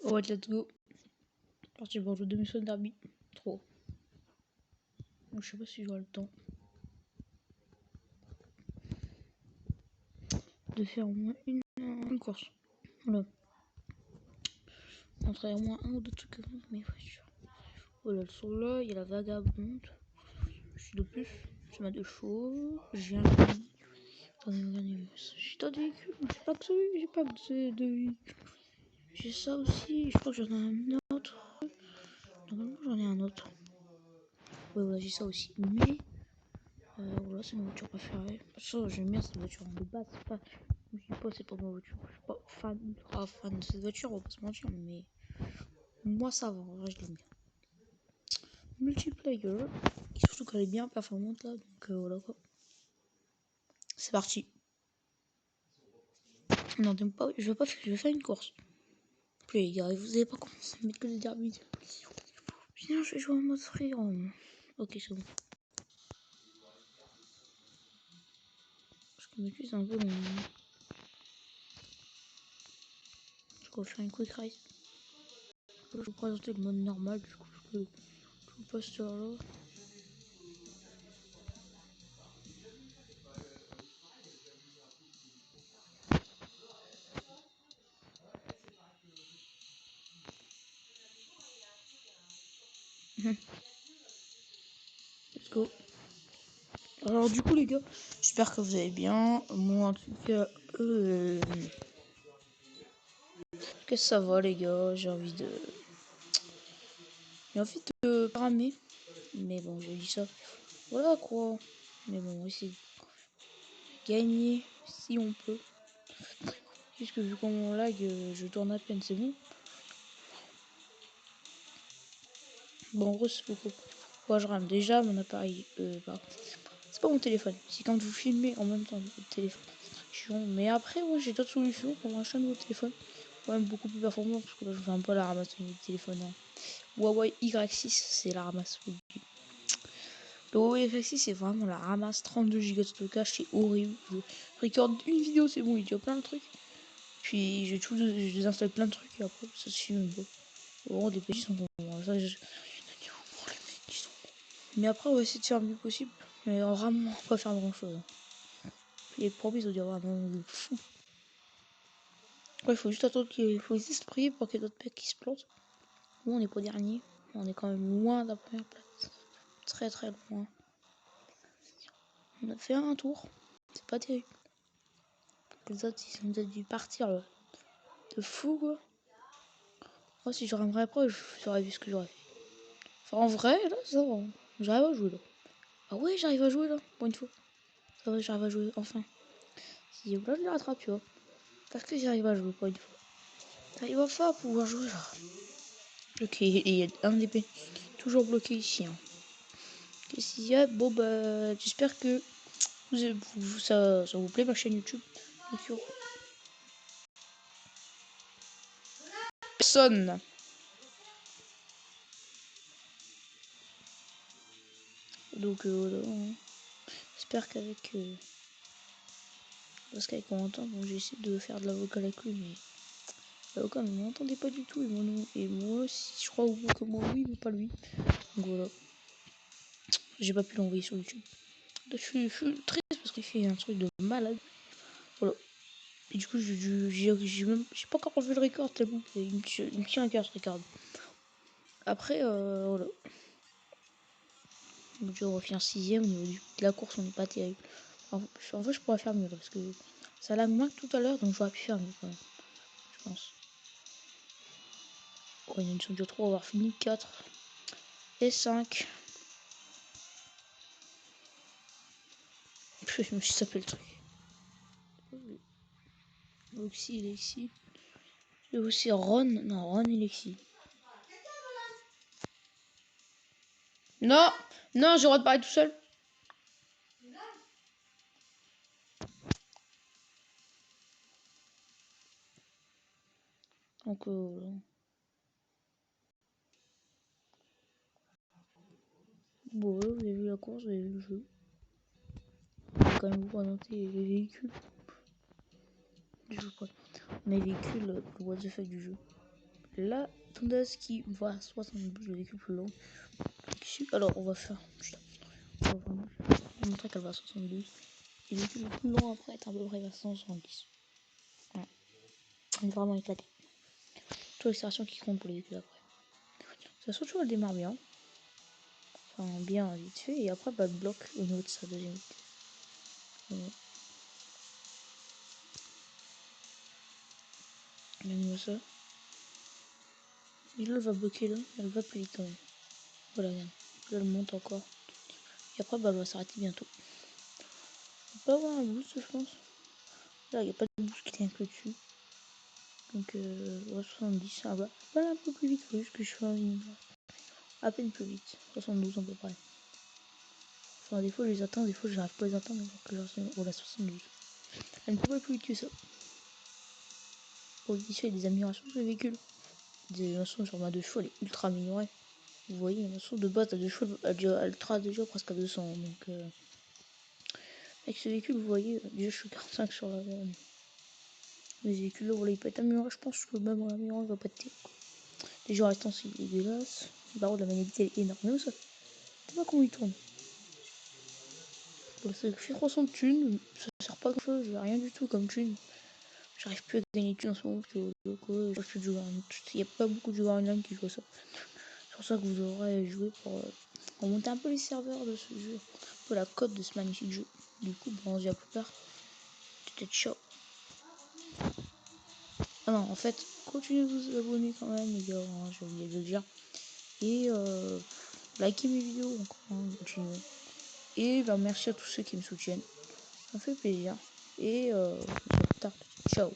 Ouais, let's go. Parti pour le demi-saut derby. Trop. Je sais pas si j'aurai le temps de faire au moins une course. Voilà. On ferait au moins un ou deux trucs comme mes voitures. Voilà, le son là, il y a la vagabonde. Je suis de plus. C'est ma deux chevaux. J'ai un lit. Attendez, regardez. J'ai tas de véhicules. J'ai pas que celui, j'ai pas que de véhicules. J'ai ça aussi. Je crois que j'en ai un autre. Normalement, j'en ai un autre. Ouais, voilà, j'ai ça aussi. Mais voilà, c'est ma voiture préférée. Ça, j'aime bien cette voiture. De base, c'est pas. Je dis pas, c'est pas ma voiture. Je suis pas ultra fan de cette voiture, on va pas se mentir. Mais moi, ça va. En vrai, je l'aime bien. Multiplayer. Et surtout qu'elle est bien performante là. Donc voilà quoi. C'est parti. Non, pas, je vais faire une course. Puis les gars, vous avez pas commencé à mettre que des derbies. Sinon, je vais jouer en mode free. Ok, c'est bon. Parce que mes c'est un peu long. Je vais faire une quick race. Je vais vous présenter le mode normal. Du coup, je vous passe ça là. Let's go. Alors du coup les gars, j'espère que vous allez bien. Moi en tout cas, que ça va les gars. J'ai envie de paramer. Mais bon, j'ai dit ça. Voilà quoi. Mais bon, on va essayer de gagner si on peut. Puisque vu qu'on mon lag, je tourne à peine, c'est bon. Bon, en gros, c'est beaucoup. Moi, je rame déjà mon appareil. C'est pas mon téléphone. C'est quand vous filmez en même temps votre téléphone. Mais après, moi, j'ai d'autres solutions pour acheter un nouveau téléphone. Quand même beaucoup plus performant parce que là, je fais un peu la ramasse de notre téléphone. Hein. Huawei Y6, c'est la ramasse. Le Huawei Y6, c'est vraiment la ramasse. 32 Go de stockage, c'est horrible. Je recorde une vidéo, c'est bon, il y a plein de trucs. Puis je désinstalle plein de trucs et après, ça se filme. Bon, des petits sont bons. Ça, mais après, on va essayer de faire le mieux possible. Mais vraiment, on va pas faire grand chose. Les promis, ils ont dit vraiment fou. Ouais, il faut juste attendre qu'il faut juste prier pour qu'il y ait d'autres mecs qui se plantent. Nous, on n'est pas dernier. On est quand même loin de la première place. Très très loin. On a fait un tour. C'est pas terrible. Les autres, ils ont peut-être dû partir là. De fou quoi. Moi, si j'aurais un après, j'aurais vu ce que j'aurais fait. Enfin, en vrai, là, ça va. J'arrive à jouer là. Ah ouais, j'arrive à jouer là, pour une fois. Ça va, j'arrive à jouer, enfin. Si là, je les rattrape, tu vois. Parce que j'arrive à jouer, pour une fois. J'arrive enfin à pouvoir jouer là. Ok, il y a un DP toujours bloqué ici. Hein. Qu'est-ce qu'il y a? Bon, bah, j'espère que ça vous plaît, ma chaîne YouTube. Personne. Donc, voilà. Hein. J'espère qu'avec. Parce qu'avec mon temps, bon, j'ai essayé de faire de l'avocat avec lui, mais. L'avocat ne m'entendait pas du tout. Et moi aussi, je crois que moi, oui, mais pas lui. Donc, voilà. J'ai pas pu l'envoyer sur YouTube. Je suis triste parce qu'il fait un truc de malade. Voilà. Et du coup, j'ai pas encore enlevé le record tellement qu'il me tient à cœur ce record. Après, voilà. Donc, on va finir 6ème au niveau de la course, on n'est pas terrible. En fait, je pourrais faire mieux là, parce que ça lag moins que tout à l'heure, donc j'aurais pu faire mieux quand même. Je pense. Oh, il y a une sur 3, on va avoir fini 4 et 5. Je me suis tapé le truc. Oxy, Lexi. Et aussi Ron. Non, Ron et Lexi. Non, non, j'ai le droit de parler tout seul. Donc, bon, vous avez vu la course, vous avez vu le jeu. Je vais quand même vous présenter les véhicules. Je vous présente mes véhicules pour what the fuck du jeu. la tondeuse qui voit 72, le véhicule plus long. Alors on va faire, on va montrer qu'elle va à 72. Et le véhicule le plus long après est à peu près à 170. Voilà. On est vraiment éclaté. Toutes les stations qui comptent pour les véhicules après. Ça se trouve, elle démarre bien. Enfin, bien vite fait. Et après, bah, elle bloque au niveau de sa deuxième vitesse. Voilà. Ça. Et là, elle va bloquer là. Elle va plus vite quand même. Voilà, regarde. Là, elle monte encore. Et après, bah, elle va s'arrêter bientôt. On peut avoir un boost, je pense. Là, il n'y a pas de boost qui est inclus dessus. Donc, 70, ça va. Voilà, un peu plus vite. Faut juste que je fasse à peine plus vite. 72 à peu près. Enfin, des fois, je les atteins. Des fois, j'arrive pas à les atteindre. Donc, je reste au 72. Elle ne peut pas plus vite que ça. Pour ici, il y a des améliorations sur le véhicule. Des améliorations sur ma 2 chevaux, elle est ultra améliorée. Vous voyez, la version de base à 2 chevaux, elle trace déjà presque à 200. Donc, avec ce véhicule, vous voyez, déjà je suis 45 sur la zone. Les véhicules là, voilà, il peut être amélioré. Je pense que même en améliorant, il va pas être terrible. Déjà, en restant, c'est dégueulasse. Par contre, la maniabilité elle est énorme. Même ça, je sais pas comment il tourne. Bon, ça fait 300 de thunes. Ça sert pas grand chose, rien du tout comme thunes. J'arrive plus à gagner de thunes en ce moment parce que il n'y a pas beaucoup de joueurs online qui jouent ça. C'est pour ça que vous aurez joué pour remonter un peu les serveurs de ce jeu, un peu la cote de ce magnifique jeu. Du coup, bon, on se dit à plus tard. Peut-être ciao. Ah non, en fait, continuez de vous abonner quand même, les gars, hein, j'ai oublié de le dire. Et likez mes vidéos encore, hein, continuez. Et bah, merci à tous ceux qui me soutiennent. Ça me fait plaisir. Et à plus tard. Ciao.